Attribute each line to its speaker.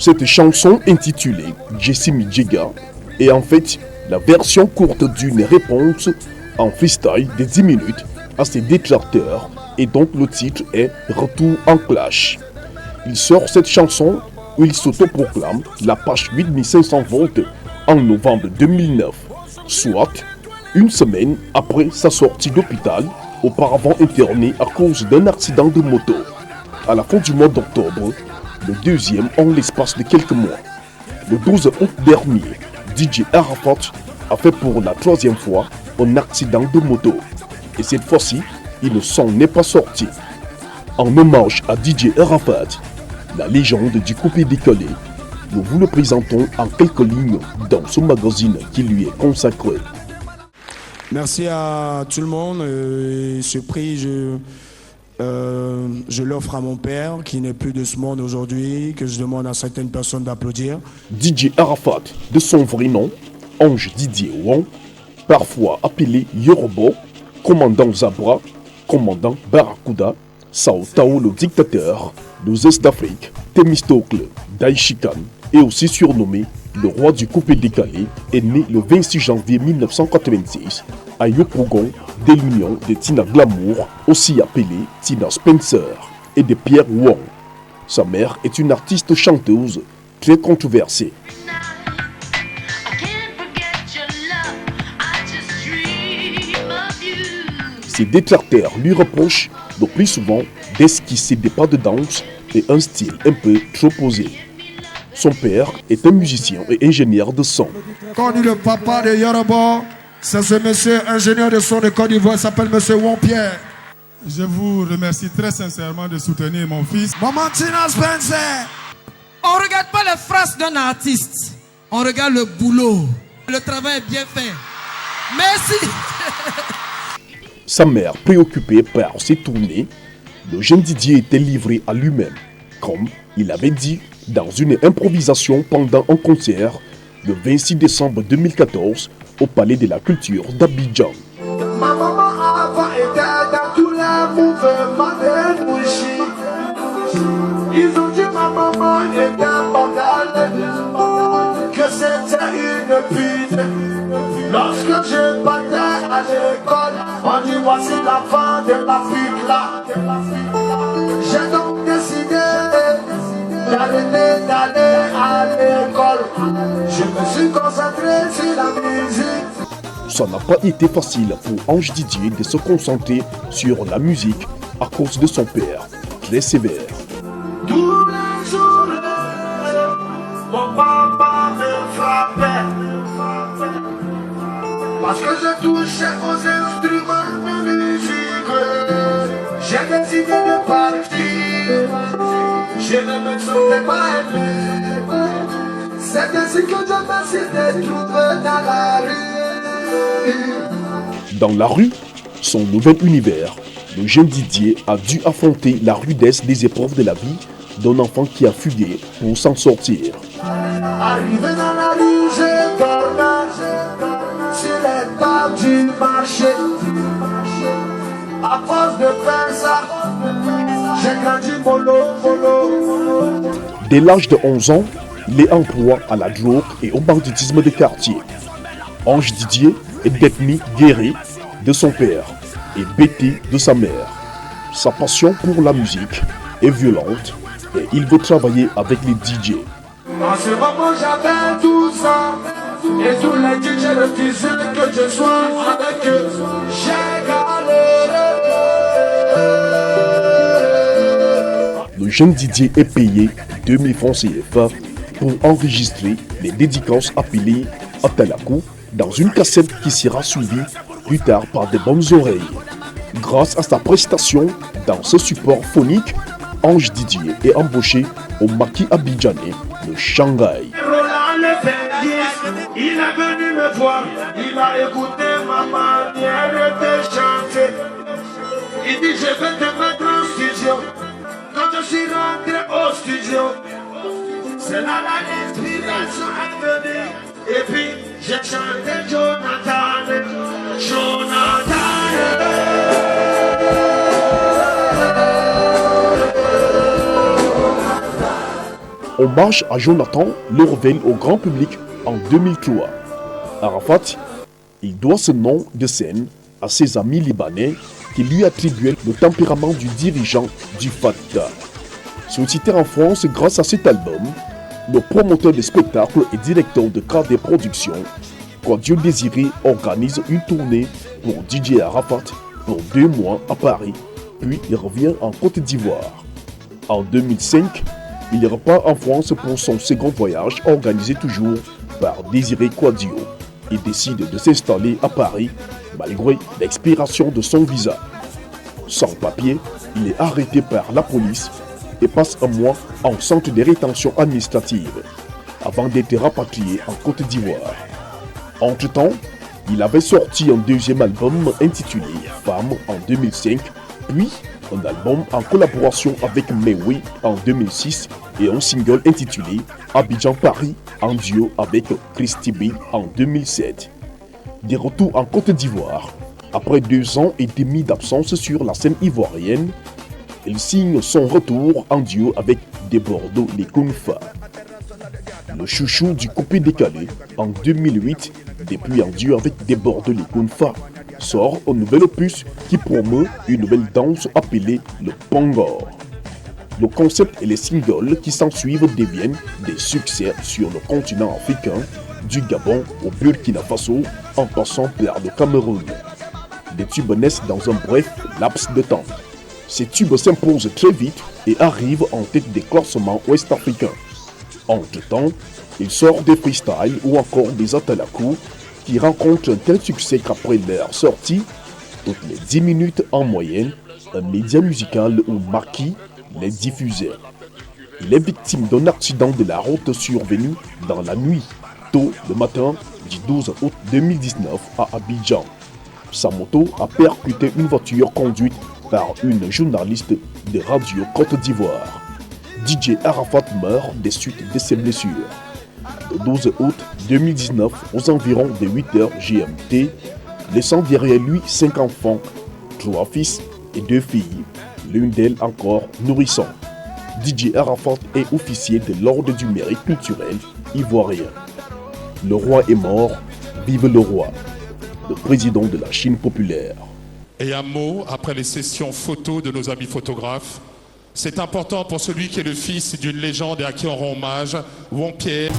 Speaker 1: Cette chanson intitulée Jesse Mijega est en fait la version courte d'une réponse en freestyle de 10 minutes à ses détracteurs et donc le titre est Retour en clash. Il sort cette chanson où il s'autoproclame la page 8500 volts en novembre 2009, soit une semaine après sa sortie d'hôpital, auparavant interné à cause d'un accident de moto. À la fin du mois d'octobre, le deuxième en l'espace de quelques mois. Le 12 août dernier, DJ Arafat a fait pour la troisième fois un accident de moto. Et cette fois-ci, il ne s'en est pas sorti. En hommage à DJ Arafat, la légende du coupé décollé, nous vous le présentons en quelques lignes dans ce magazine qui lui est consacré.
Speaker 2: Merci à tout le monde. Ce prix, je l'offre à mon père qui n'est plus de ce monde aujourd'hui, que je demande à certaines personnes d'applaudir.
Speaker 1: DJ Arafat, de son vrai nom, Ange Didier Wong, parfois appelé Yorobo, commandant Zabra, commandant Barracuda, Sao Tao le dictateur, les Est d'Afrique, Thémistocle, Daishikan, et aussi surnommé le roi du coupé décalé, est né le 26 janvier 1986 à Yopougon de l'union de Tina Glamour, aussi appelée Tina Spencer, et de Pierre Wong. Sa mère est une artiste chanteuse très controversée. Ses détracteurs lui reprochent le plus souvent d'esquisser des pas de danse et un style un peu trop posé. Son père est un musicien et ingénieur de son.
Speaker 3: Quand on dit le papa de Yorobo, c'est ce monsieur ingénieur de son de Côte d'Ivoire, il s'appelle monsieur Wong Pierre.
Speaker 4: Je vous remercie très sincèrement de soutenir mon fils.
Speaker 3: Maman Tina Spencer.
Speaker 5: On ne regarde pas les phrases d'un artiste, on regarde le boulot. Le travail est bien fait. Merci.
Speaker 1: Sa mère, préoccupée par ses tournées, le jeune Didier était livré à lui-même, comme il avait dit dans une improvisation pendant un concert le 26 décembre 2014 au Palais de la Culture d'Abidjan.
Speaker 3: Ma maman avant était dans tous les mouvements de Bouchi. Ils ont dit ma maman était bandale, que c'était une pute. Lorsque je partais à l'école, on dit voici la fin de la pute là. J'ai donc décidé d'aller à l'école. Je me suis concentré sur la musique.
Speaker 1: Ça n'a pas été facile pour Ange Didier de se concentrer sur la musique à cause de son père, très sévère.
Speaker 3: Tous les jours, mon papa me frappait parce que je touchais aux instruments de musique. J'ai décidé de partir. Je ne me sentais pas aimé. C'est ainsi que je me suis retrouvé dans la rue.
Speaker 1: Dans la rue, son nouvel univers, le jeune Didier a dû affronter la rudesse des épreuves de la vie d'un enfant qui a fugué pour s'en sortir.
Speaker 3: Arrivé dans la rue, j'ai dormi sur les tables du marché. À force de faire ça, j'ai grandi mollo.
Speaker 1: Dès l'âge de 11 ans, il est en proie à la drogue et au banditisme de quartier. Ange Didier est d'ethnie guérie de son père et bêté de sa mère. Sa passion pour la musique est violente et il veut travailler avec les DJ.
Speaker 3: En ce moment, j'avais 12 ans et tous les DJ refusaient que je sois avec eux. J'ai galéré.
Speaker 1: Le jeune Didier est payé 2000 francs CFA pour enregistrer les dédicaces appelées Atalakou dans une cassette qui sera suivie plus tard par de bonnes oreilles. Grâce à sa prestation dans ce support phonique, Ange Didier est embauché au Maquis Abidjanais de Shanghai.
Speaker 3: Roland le fait, il est venu me voir, il a écouté ma manière de chanter. Il dit je vais te mettre en studio. Quand je suis rentré au studio, c'est là l'inspiration est venue. Et puis j'ai chanté Jonathan.
Speaker 1: Hommage à Jonathan le révèle au grand public en 2003. Arafat, il doit ce nom de scène à ses amis libanais qui lui attribuaient le tempérament du dirigeant du Fatah. Sollicité en France grâce à cet album, le promoteur des spectacles et directeur de KD Productions, Quadio Désiré organise une tournée pour DJ Arafat pour 2 mois à Paris, puis il revient en Côte d'Ivoire. En 2005, il repart en France pour son second voyage organisé toujours par Désiré Quadio et décide de s'installer à Paris malgré l'expiration de son visa. Sans papier, il est arrêté par la police et passe un mois en centre de rétention administrative avant d'être rapatrié en Côte d'Ivoire. Entre-temps, il avait sorti un deuxième album intitulé Femme en 2005, puis un album en collaboration avec Mewe en 2006 et un single intitulé Abidjan Paris en duo avec Christy B en 2007. Des retours en Côte d'Ivoire, après 2 ans et demi d'absence sur la scène ivoirienne, il signe son retour en duo avec Des Bordeaux les Kunfa. Le chouchou du coupé décalé en 2008, depuis en duo avec Des Bordeaux les Kunfa, sort un nouvel opus qui promeut une nouvelle danse appelée le Pongor. Le concept et les singles qui s'ensuivent deviennent des succès sur le continent africain, du Gabon au Burkina Faso en passant par le Cameroun. Les tubes naissent dans un bref laps de temps. Ces tubes s'imposent très vite et arrivent en tête des classements ouest-africains. Entre-temps, il sort des freestyles ou encore des atalakou qui rencontrent un tel succès qu'après leur sortie, toutes les 10 minutes en moyenne, un média musical ou maquis les diffusait. Il est victime d'un accident de la route survenu dans la nuit, tôt le matin du 12 août 2019 à Abidjan. Sa moto a percuté une voiture conduite par une journaliste de Radio Côte d'Ivoire. DJ Arafat meurt des suites de ses blessures. Le 12 août 2019, aux environs de 8h GMT, laissant derrière lui 5 enfants, 3 fils et 2 filles, l'une d'elles encore nourrisson. DJ Arafat est officier de l'Ordre du Mérite culturel ivoirien. Le roi est mort, vive le roi, le président de la Chine populaire.
Speaker 6: Et un mot après les sessions photos de nos amis photographes. C'est important pour celui qui est le fils d'une légende et à qui on rend hommage, Wong Pierre.